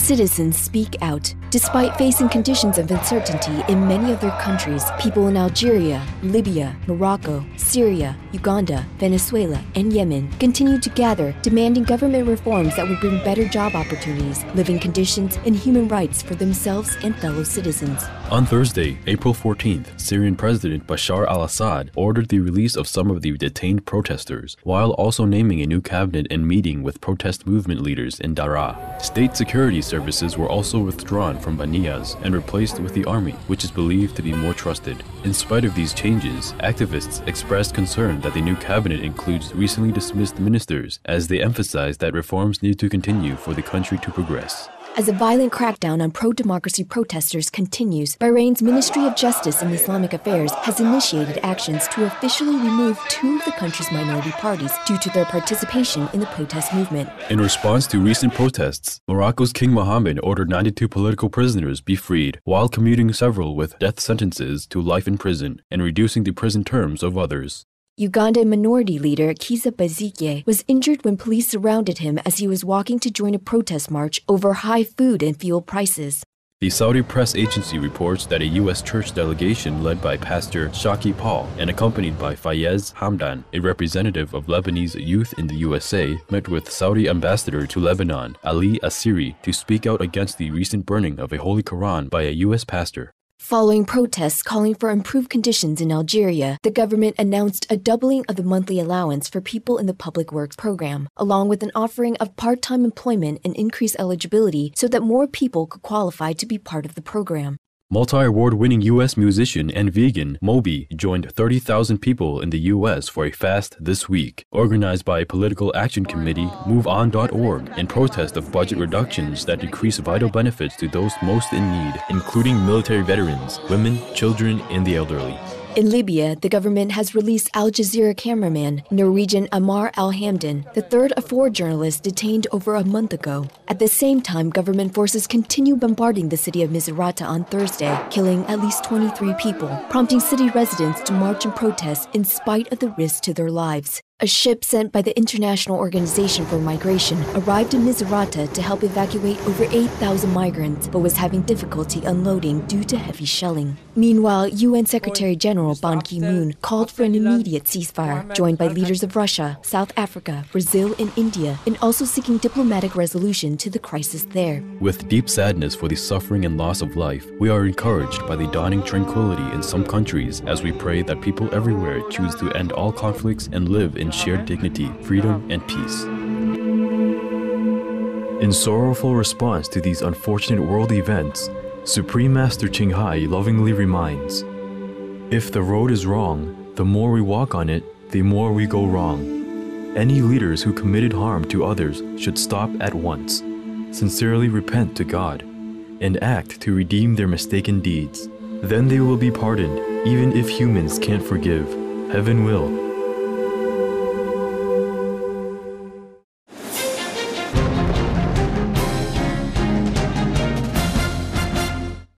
citizens speak out. Despite facing conditions of uncertainty in many of their countries, people in Algeria, Libya, Morocco, Syria, Uganda, Venezuela, and Yemen continue to gather, demanding government reforms that would bring better job opportunities, living conditions, and human rights for themselves and fellow citizens. On Thursday, April 14th, Syrian President Bashar al-Assad ordered the release of some of the detained protesters, while also naming a new cabinet and meeting with protest movement leaders in Daraa. State security services were also withdrawn from Baniyas and replaced with the army, which is believed to be more trusted. In spite of these changes, activists expressed concern that the new cabinet includes recently dismissed ministers, as they emphasized that reforms need to continue for the country to progress. As a violent crackdown on pro-democracy protesters continues, Bahrain's Ministry of Justice and Islamic Affairs has initiated actions to officially remove two of the country's minority parties due to their participation in the protest movement. In response to recent protests, Morocco's King Mohammed ordered 92 political prisoners be freed, while commuting several with death sentences to life in prison and reducing the prison terms of others. Ugandan minority leader Kizza Besigye was injured when police surrounded him as he was walking to join a protest march over high food and fuel prices. The Saudi press agency reports that a U.S. church delegation led by Pastor Shaki Paul and accompanied by Fayez Hamdan, a representative of Lebanese youth in the USA, met with Saudi ambassador to Lebanon, Ali Asiri, to speak out against the recent burning of a Holy Qur'an by a U.S. pastor. Following protests calling for improved conditions in Algeria, the government announced a doubling of the monthly allowance for people in the public works program, along with an offering of part-time employment and increased eligibility so that more people could qualify to be part of the program. Multi-award-winning U.S. musician and vegan Moby joined 30,000 people in the U.S. for a fast this week, organized by a political action committee, MoveOn.org, in protest of budget reductions that decrease vital benefits to those most in need, including military veterans, women, children, and the elderly. In Libya, the government has released Al Jazeera cameraman Norwegian Amar al-Hamdan, the third of 4 journalists detained over a month ago. At the same time, government forces continue bombarding the city of Misrata on Thursday, killing at least 23 people, prompting city residents to march and protest in spite of the risk to their lives. A ship sent by the International Organization for Migration arrived in Misrata to help evacuate over 8,000 migrants, but was having difficulty unloading due to heavy shelling. Meanwhile, UN Secretary General Ban Ki-moon called for an immediate ceasefire, joined by leaders of Russia, South Africa, Brazil, and India, and also seeking diplomatic resolution to the crisis there. With deep sadness for the suffering and loss of life, we are encouraged by the dawning tranquility in some countries as we pray that people everywhere choose to end all conflicts and live in shared dignity, freedom, and peace. In sorrowful response to these unfortunate world events, Supreme Master Ching Hai lovingly reminds, "If the road is wrong, the more we walk on it, the more we go wrong. Any leaders who committed harm to others should stop at once, sincerely repent to God, and act to redeem their mistaken deeds. Then they will be pardoned, even if humans can't forgive. Heaven will."